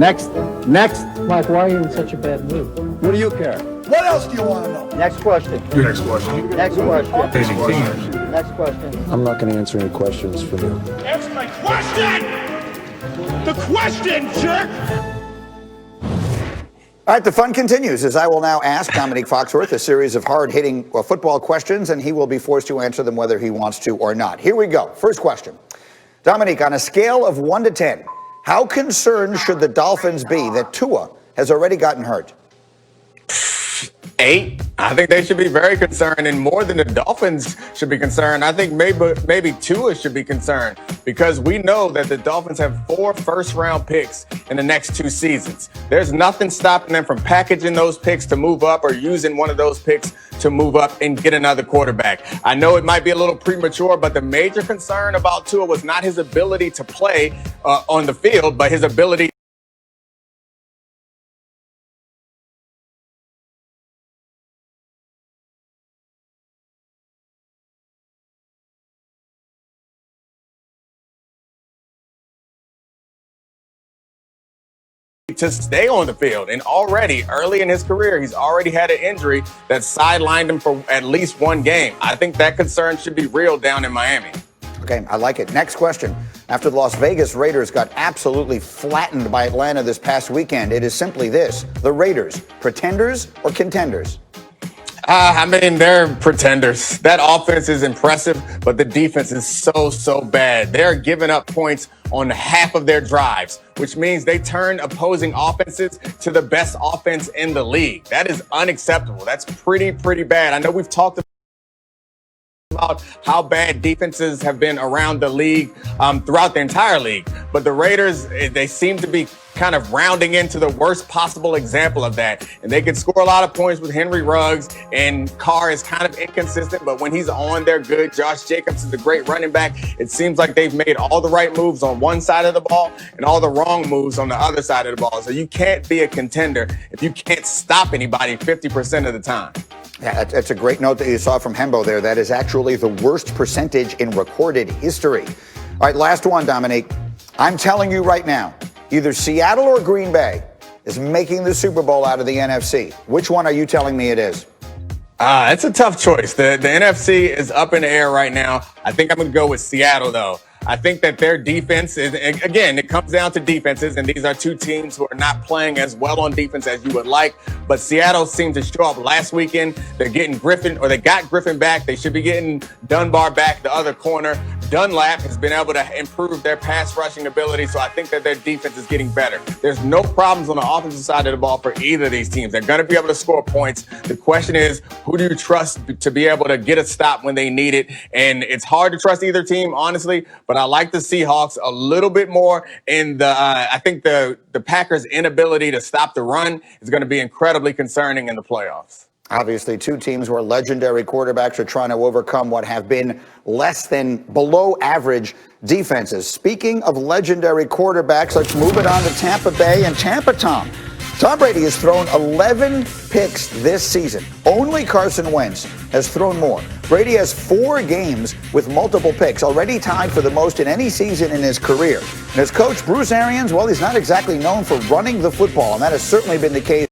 Next. Mike, why are you in such a bad mood? What do you care? What else do you want to know? Next question. Next question. Next question. Next question. Next question. I'm not going to answer any questions from you. Answer my question! The question, jerk! All right, the fun continues as I will now ask Dominique Foxworth a series of hard-hitting football questions, and he will be forced to answer them whether he wants to or not. Here we go. First question. Dominique, on a scale of 1 to 10, how concerned should the Dolphins be that Tua has already gotten hurt? 8. I think they should be very concerned, and more than the Dolphins should be concerned. I think maybe Tua should be concerned, because we know that the Dolphins have 4 first-round picks in the next 2 seasons. There's nothing stopping them from packaging those picks to move up or using one of those picks to move up and get another quarterback. I know it might be a little premature, but the major concern about Tua was not his ability to play on the field, but his ability to stay on the field. And already early in his career, he's already had an injury that sidelined him for at least 1 game. I think that concern should be real down in Miami. Okay, I like it. Next question. After the Las Vegas Raiders got absolutely flattened by Atlanta this past weekend, it is simply this: the Raiders, pretenders or contenders? I mean, they're pretenders. That offense is impressive, but the defense is so bad. They're giving up points on half of their drives, which means they turn opposing offenses to the best offense in the league. That is unacceptable. That's pretty bad. I know we've talked about how bad defenses have been around the league throughout the entire league, but the Raiders, they seem to be kind of rounding into the worst possible example of that. And they can score a lot of points with Henry Ruggs, and Carr is kind of inconsistent, but when he's on, they're good. Josh Jacobs is a great running back. It seems like they've made all the right moves on one side of the ball and all the wrong moves on the other side of the ball. So you can't be a contender if you can't stop anybody 50% of the time. Yeah, that's a great note that you saw from Hembo there. That is actually the worst percentage in recorded history. All right, last one, Dominique. I'm telling you right now, either Seattle or Green Bay is making the Super Bowl out of the NFC. Which one are you telling me it is? It's a tough choice. The NFC is up in the air right now. I think I'm going to go with Seattle, though. I think that their defense is, again, it comes down to defenses, and these are 2 teams who are not playing as well on defense as you would like. But Seattle seemed to show up last weekend. They're getting Griffin, or they got Griffin back. They should be getting Dunbar back, the other corner. Dunlap has been able to improve their pass rushing ability, so I think that their defense is getting better. There's no problems on the offensive side of the ball for either of these teams. They're going to be able to score points. The question is, who do you trust to be able to get a stop when they need it? And it's hard to trust either team, honestly, but I like the Seahawks a little bit more. And I think the Packers' inability to stop the run is going to be incredibly concerning in the playoffs. Obviously, 2 teams where legendary quarterbacks are trying to overcome what have been less than below average defenses. Speaking of legendary quarterbacks, let's move it on to Tampa Bay and Tampa Tom. Tom Brady has thrown 11 picks this season. Only Carson Wentz has thrown more. Brady has 4 games with multiple picks, already tied for the most in any season in his career. And his coach, Bruce Arians, well, he's not exactly known for running the football, and that has certainly been the case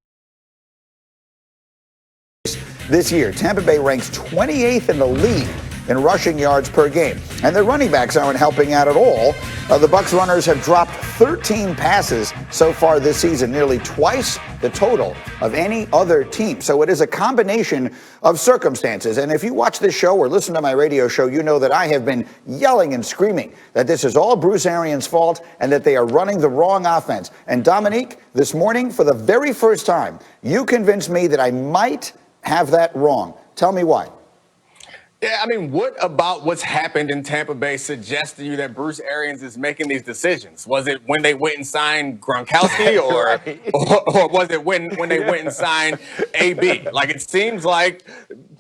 this year. Tampa Bay ranks 28th in the league in rushing yards per game, and their running backs aren't helping out at all. The Bucs runners have dropped 13 passes so far this season, nearly twice the total of any other team. So it is a combination of circumstances. And if you watch this show or listen to my radio show, you know that I have been yelling and screaming that this is all Bruce Arians' fault and that they are running the wrong offense. And Dominique, this morning, for the very first time, you convinced me that I might have that wrong. Tell me why. Yeah, I mean, what about what's happened in Tampa Bay suggests to you that Bruce Arians is making these decisions? Was it when they went and signed Gronkowski, or right. or was it when they went and signed AB? Like, it seems like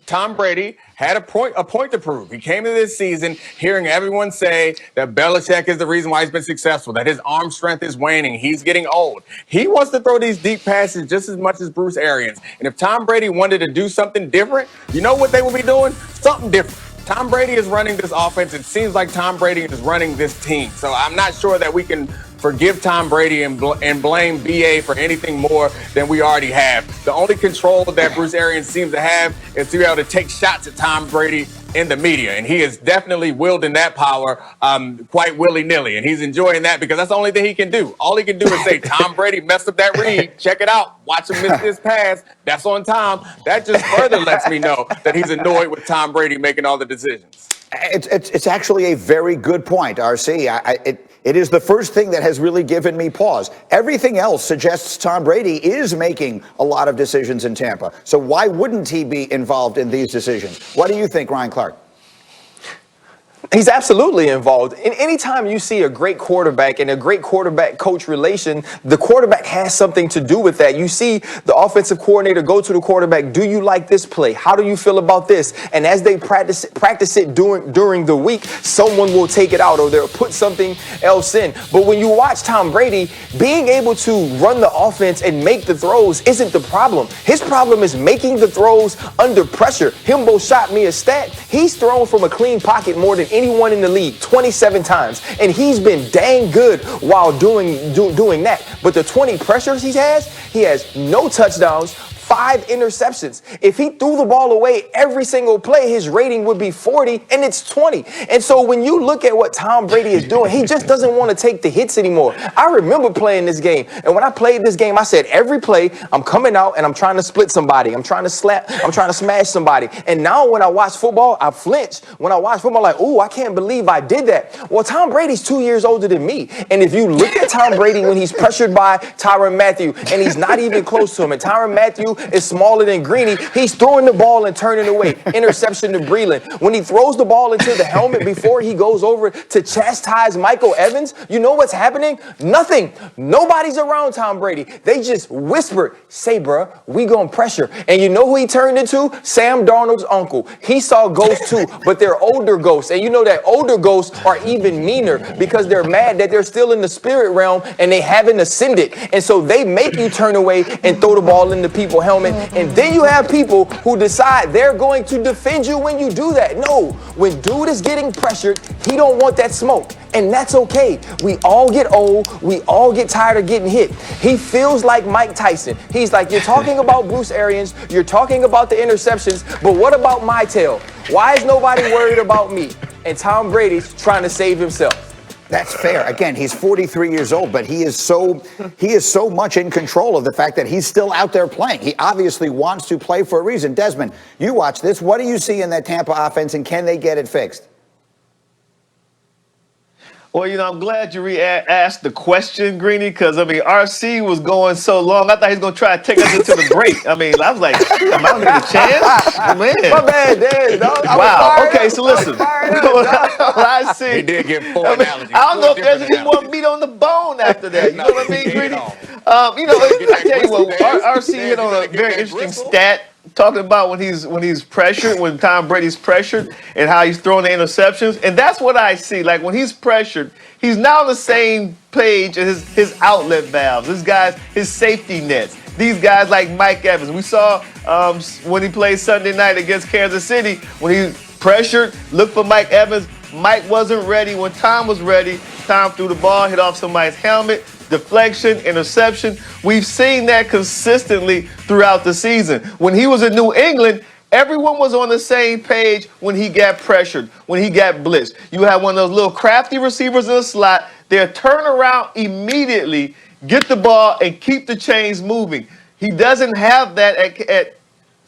Tom Brady had a point to prove. He came into this season hearing everyone say that Belichick is the reason why he's been successful, that his arm strength is waning, he's getting old. He wants to throw these deep passes just as much as Bruce Arians. And if Tom Brady wanted to do something different, you know what they will be doing? Something different. Tom Brady is running this offense. It seems like Tom Brady is running this team. So I'm not sure that we can forgive Tom Brady and blame BA for anything more than we already have. The only control that Bruce Arians seems to have is to be able to take shots at Tom Brady in the media, and he is definitely wielding that power quite willy-nilly, and he's enjoying that because that's the only thing he can do. All he can do is say, Tom Brady messed up that read. Check it out. Watch him miss this pass. That's on Tom. That just further lets me know that he's annoyed with Tom Brady making all the decisions. It's actually a very good point, RC. It is the first thing that has really given me pause. Everything else suggests Tom Brady is making a lot of decisions in Tampa. So why wouldn't he be involved in these decisions? What do you think, Ryan Clark? He's absolutely involved. And anytime you see a great quarterback and a great quarterback-coach relation, the quarterback has something to do with that. You see the offensive coordinator go to the quarterback, do you like this play? How do you feel about this? And as they practice it during the week, someone will take it out or they'll put something else in. But when you watch Tom Brady, being able to run the offense and make the throws isn't the problem. His problem is making the throws under pressure. Himbo shot me a stat. He's thrown from a clean pocket more than anyone in the league 27 times, and he's been dang good while doing that. But the 20 pressures he has no touchdowns, 5 interceptions. If he threw the ball away every single play, his rating would be 40, and it's 20. And so when you look at what Tom Brady is doing, he just doesn't want to take the hits anymore. I remember playing this game, and when I played this game, I said every play, I'm coming out and I'm trying to split somebody. I'm trying to smash somebody. And now when I watch football, I flinch. When I watch football, I'm like, ooh, I can't believe I did that. Well, Tom Brady's 2 years older than me. And if you look at Tom Brady when he's pressured by Tyrann Mathieu, and he's not even close to him, and Tyrann Mathieu is smaller than Greeny, he's throwing the ball and turning away. Interception to Breland. When he throws the ball into the helmet before he goes over to chastise Michael Evans, you know what's happening? Nothing. Nobody's around Tom Brady. They just whisper, say, bruh, we gonna pressure. And you know who he turned into? Sam Darnold's uncle. He saw ghosts too, but they're older ghosts. And you know that older ghosts are even meaner because they're mad that they're still in the spirit realm and they haven't ascended. And so they make you turn away and throw the ball in the people's helmet. And then you have people who decide they're going to defend you when you do that. No, when dude is getting pressured, he don't want that smoke. And that's okay. We all get old. We all get tired of getting hit. He feels like Mike Tyson. He's like, you're talking about Bruce Arians. You're talking about the interceptions. But what about my tail? Why is nobody worried about me? And Tom Brady's trying to save himself. That's fair. Again, he's 43 years old, but he is so much in control of the fact that he's still out there playing. He obviously wants to play for a reason. Desmond, you watch this. What do you see in that Tampa offense, and can they get it fixed? Well, I'm glad you asked the question, Greeny, because, RC was going so long. I thought he was going to try to take us into the break. I was like, am I going to get a chance? Man. My bad, Dad. Wow. Okay, so listen. I see. He did get 4 analogies. I don't know if there's any more meat on the bone after that. You know what I mean, Greeny? I tell you what, RC hit on a very interesting stat. Talking about when he's pressured, when Tom Brady's pressured, and how he's throwing the interceptions, and that's what I see. Like when he's pressured, he's now on the same page as his outlet valves. This guy's his safety nets. These guys like Mike Evans. We saw when he played Sunday night against Kansas City, when he pressured, looked for Mike Evans. Mike wasn't ready. When Tom was ready, Tom threw the ball, hit off somebody's helmet. Deflection, interception. We've seen that consistently throughout the season. When he was in New England, everyone was on the same page when he got pressured, when he got blitzed. You have one of those little crafty receivers in the slot. They'll turn around immediately, get the ball, and keep the chains moving. He doesn't have that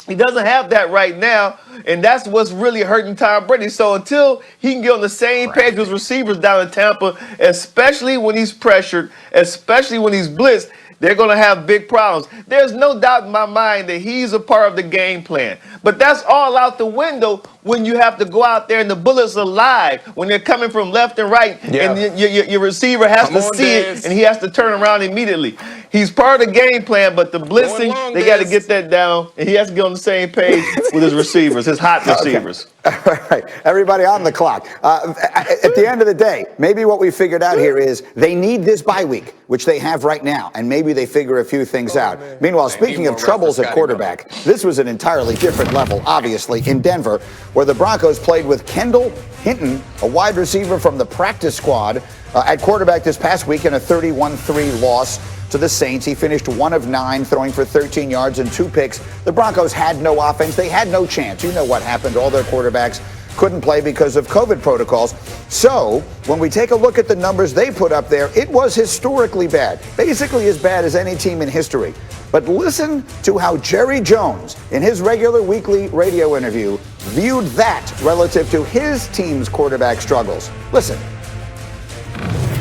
he doesn't have that right now, and that's what's really hurting Tom Brady. So until he can get on the same page with receivers down in Tampa, especially when he's pressured, especially when he's blitzed, they're going to have big problems. There's no doubt in my mind that he's a part of the game plan. But that's all out the window when you have to go out there and the bullets are live, when they're coming from left and right, and your receiver has to see it, and he has to turn around immediately. He's part of the game plan, but the blitzing, they got to get that down, and he has to get on the same page with his receivers. his hot receivers. All right, everybody on the clock. At the end of the day, maybe what we figured out here is they need this bye week, which they have right now, and maybe they figure a few things out. Meanwhile, speaking of troubles at quarterback, this was an entirely different level, obviously, in Denver, where the Broncos played with Kendall Hinton, a wide receiver from the practice squad, at quarterback this past week in a 31-3 loss to the Saints. He finished 1 of 9, throwing for 13 yards and 2 picks. The Broncos had no offense. They had no chance. You know what happened. All their quarterbacks couldn't play because of COVID protocols. So when we take a look at the numbers they put up there, it was historically bad, basically as bad as any team in history. But listen to how Jerry Jones, in his regular weekly radio interview, viewed that relative to his team's quarterback struggles. Listen.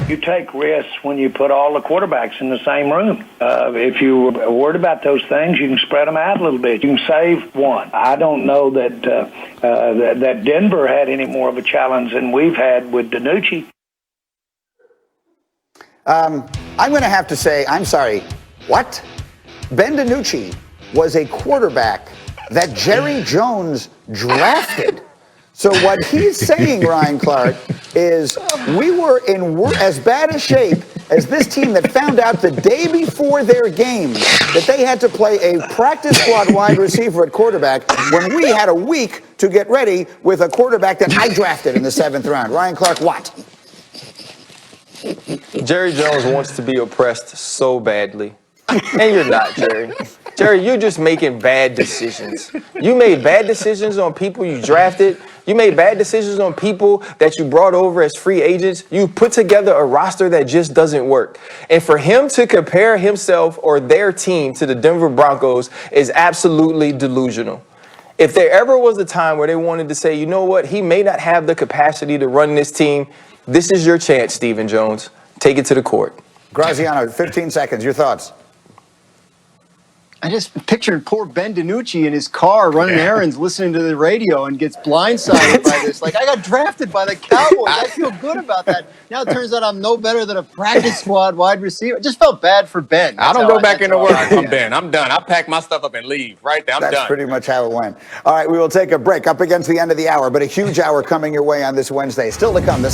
You take risks when you put all the quarterbacks in the same room. If you're worried about those things, you can spread them out a little bit. You can save one. I don't know that that Denver had any more of a challenge than we've had with DiNucci. I'm going to have to say, I'm sorry, what? Ben DiNucci was a quarterback that Jerry Jones drafted. So what he's saying, Ryan Clark, is we were in as bad a shape as this team that found out the day before their game that they had to play a practice squad wide receiver at quarterback when we had a week to get ready with a quarterback that I drafted in the 7th round. Ryan Clark, what? Jerry Jones wants to be oppressed so badly. And you're not, Jerry. Jerry, you're just making bad decisions. You made bad decisions on people you drafted. You made bad decisions on people that you brought over as free agents. You put together a roster that just doesn't work. And for him to compare himself or their team to the Denver Broncos is absolutely delusional. If there ever was a time where they wanted to say, you know what, he may not have the capacity to run this team, this is your chance, Stephen Jones. Take it to the court. Graziano, 15 seconds. Your thoughts? I just pictured poor Ben DiNucci in his car running errands, listening to the radio, and gets blindsided by this. Like, I got drafted by the Cowboys. I feel good about that. Now it turns out I'm no better than a practice squad wide receiver. I just felt bad for Ben. I don't go back into work from Ben. I'm done. I pack my stuff up and leave. Right there, I'm done. That's pretty much how it went. All right, we will take a break up against the end of the hour, but a huge hour coming your way on this Wednesday. Still to come, the